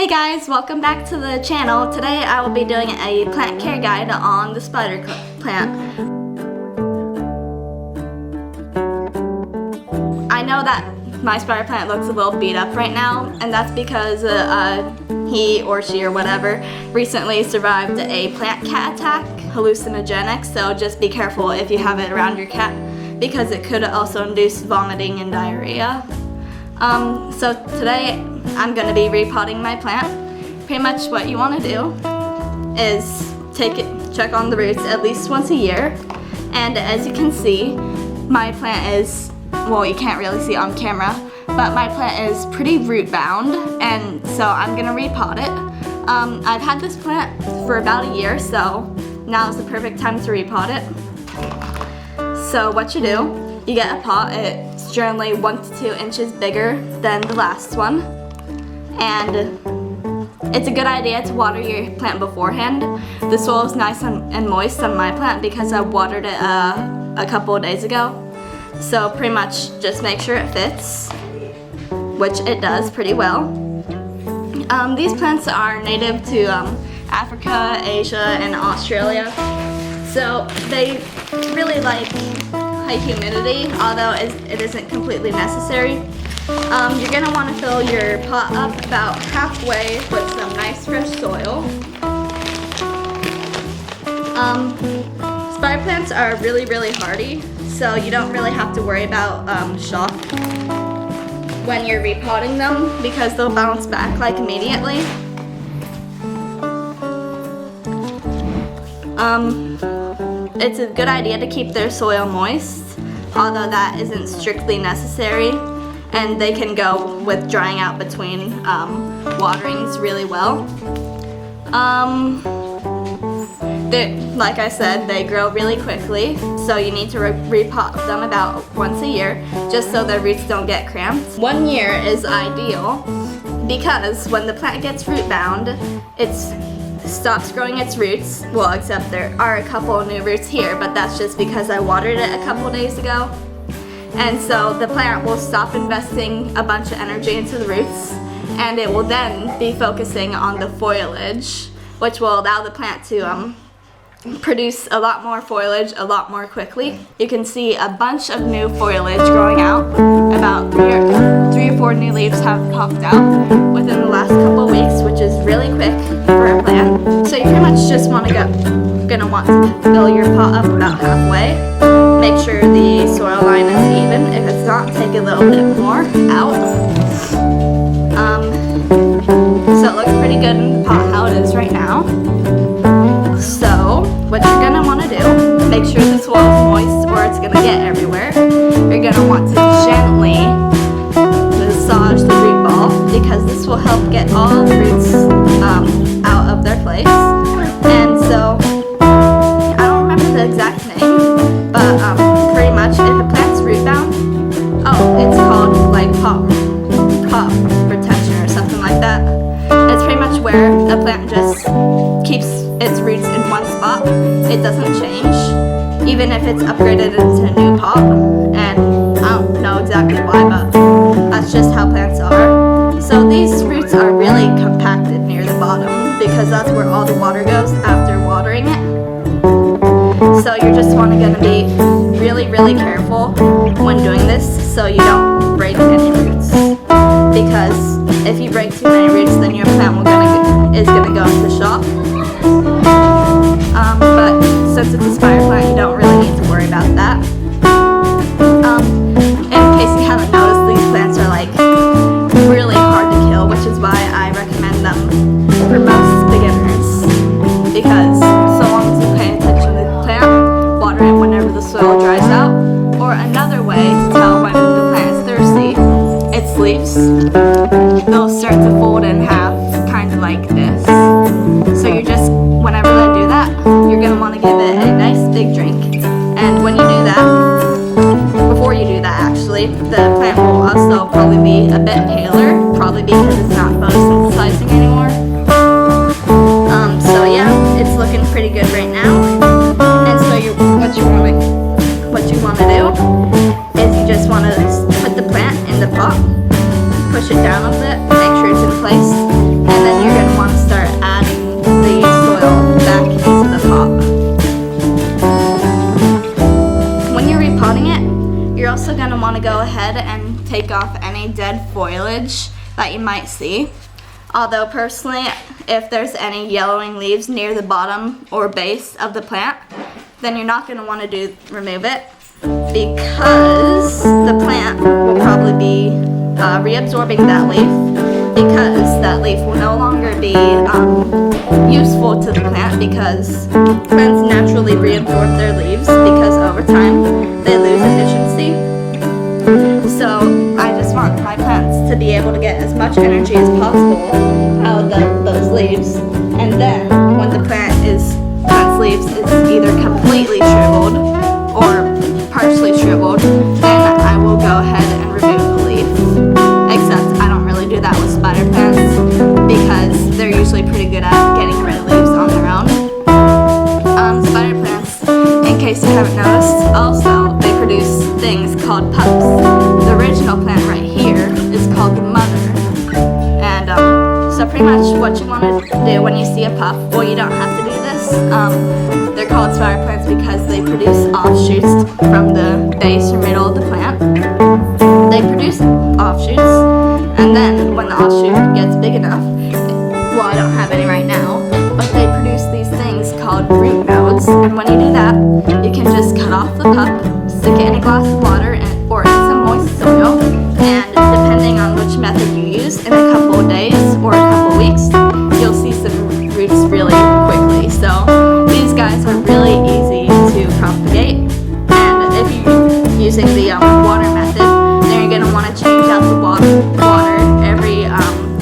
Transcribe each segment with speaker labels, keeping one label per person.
Speaker 1: Hey guys, welcome back to the channel. Today I will be doing a plant care guide on the spider plant. I know that my spider plant looks a little beat up right now, and that's because he or she or whatever recently survived a plant cat attack, hallucinogenic, so just be careful if you have it around your cat because it could also induce vomiting and diarrhea. So today I'm going to be repotting my plant. Pretty much what you want to do is check on the roots at least once a year. And as you can see, my plant is, well, you can't really see on camera, but my plant is pretty root bound, and so I'm going to repot it. I've had this plant for about a year, so now is the perfect time to repot it. So what you do, you get a pot. It's generally 1 to 2 inches bigger than the last one. And it's a good idea to water your plant beforehand. The soil is nice and moist on my plant because I watered it a couple of days ago. So pretty much just make sure it fits, which it does pretty well. These plants are native to Africa, Asia, and Australia. So they really like high humidity, although it isn't completely necessary. You're going to want to fill your pot up about halfway with some nice fresh soil. Spider plants are really hardy, so you don't really have to worry about shock when you're repotting them because they'll bounce back like immediately. It's a good idea to keep their soil moist, although that isn't strictly necessary, and they can go with drying out between waterings really well. Like I said, they grow really quickly, so you need to repot them about once a year just so their roots don't get cramped. 1 year is ideal because when the plant gets root bound, it stops growing its roots. Well, except there are a couple of new roots here, but that's just because I watered it a couple of days ago. And so the plant will stop investing a bunch of energy into the roots, and it will then be focusing on the foliage, which will allow the plant to produce a lot more foliage a lot more quickly. You can see a bunch of new foliage growing out. About three or four new leaves have popped out within the last couple of weeks, which is really quick for a plant. So you pretty much just want to want to fill your pot up about halfway. Make sure the soil line is even. If it's not, take a little bit more out. So it looks pretty good in the pot how it is right now. So what you're going to want to do, make sure the soil is moist or it's going to get everywhere. You're going to want to gently massage the root ball because this will help get all the roots out of their place. And so, I don't remember the exact name, but pretty much if a plant's root bound, it's called like pot retention or something like that. It's pretty much where a plant just keeps its roots in one spot. It doesn't change, even if it's upgraded into a new pot. And I don't know exactly why, but that's just how plants are. So these roots are really compacted near the bottom because that's where all the water goes after watering it. So you're just going to be really careful when doing this so you don't break any roots. Because if you break too many roots, then your plant is going to go into shock. But since it's a spider plant, you don't really need to worry about that. In case you haven't noticed, these plants are like really hard to kill, which is why I recommend them for most beginners. Because so long as you pay attention to the plant, water it whenever the soil dries out. Or another way to tell when the plant is thirsty, its leaves, they'll start to fold in half, kind of like this. So you're just, whenever they do that, you're going to want to give it a nice big drink. And when you do that, before you do that actually, the plant will also probably be a bit paler, probably because it's not photosynthesizing anymore. So yeah, it's looking pretty good right now. And so what you want to do is you just want to put the plant in the pot, push it down a bit, make sure it's in place, and then off any dead foliage that you might see. Although personally, if there's any yellowing leaves near the bottom or base of the plant, then you're not going to want to remove it, because the plant will probably be reabsorbing that leaf, because that leaf will no longer be useful to the plant, because plants naturally reabsorb their leaves because over time they lose efficiency. So I just want my plants to be able to get as much energy as possible out of those leaves, and then when the plant's leaves is either completely shriveled or partially shriveled, then I will go ahead and remove the leaf. Except I don't really do that with spider plants, because they're usually pretty good at getting rid of leaves on their own. Spider plants, in case you haven't noticed, also they produce things called pups. The original plant right here is called the mother. And so pretty much what you want to do when you see a pup, well, you don't have to do this. They're called spider plants because they produce offshoots from the base or middle of the plant. They produce offshoots, and then when the offshoot gets big enough, well, I don't have any right now, but they produce these things called root nodes, and when you do that, you can just cut off the pup, stick it in a glass of water or in some moist soil, and depending on which method you use, in a couple of days or a couple of weeks, you'll see some roots really quickly. So these guys are really easy to propagate, and if you're using the water method, then you're going to want to change out the water every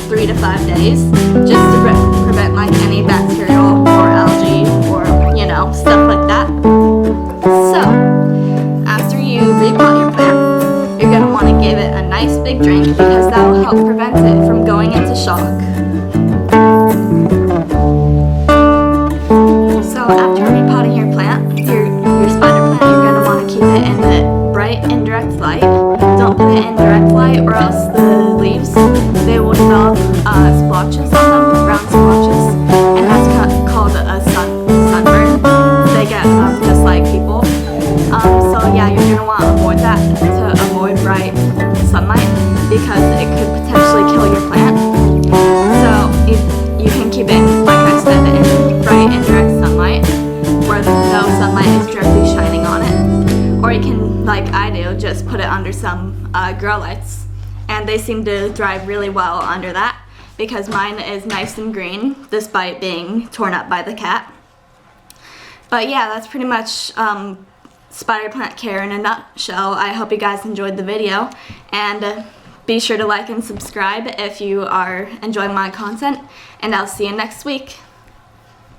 Speaker 1: 3 to 5 days, just to prevent like any bacterial or algae or stuff like that. So after you repot your plant, you're going to want to give it a nice big drink, because that will help prevent it from going into shock. So after repotting your plant, your spider plant, you're going to want to keep it in the bright indirect light. Don't put it in direct light, or else the leaves, they will develop splotches on them, brown splotches, and that's called a sunburn. They get just like people. So yeah, you're going to want to avoid that, to avoid bright sunlight, because it could potentially kill your plant. So you can keep it, like I said, in bright indirect sunlight, where no sunlight is directly shining on it. Or you can, like I do, just put it under some grow lights, and they seem to thrive really well under that, because mine is nice and green despite being torn up by the cat. But yeah, that's pretty much spider plant care in a nutshell. I hope you guys enjoyed the video, and be sure to like and subscribe if you are enjoying my content, and I'll see you next week.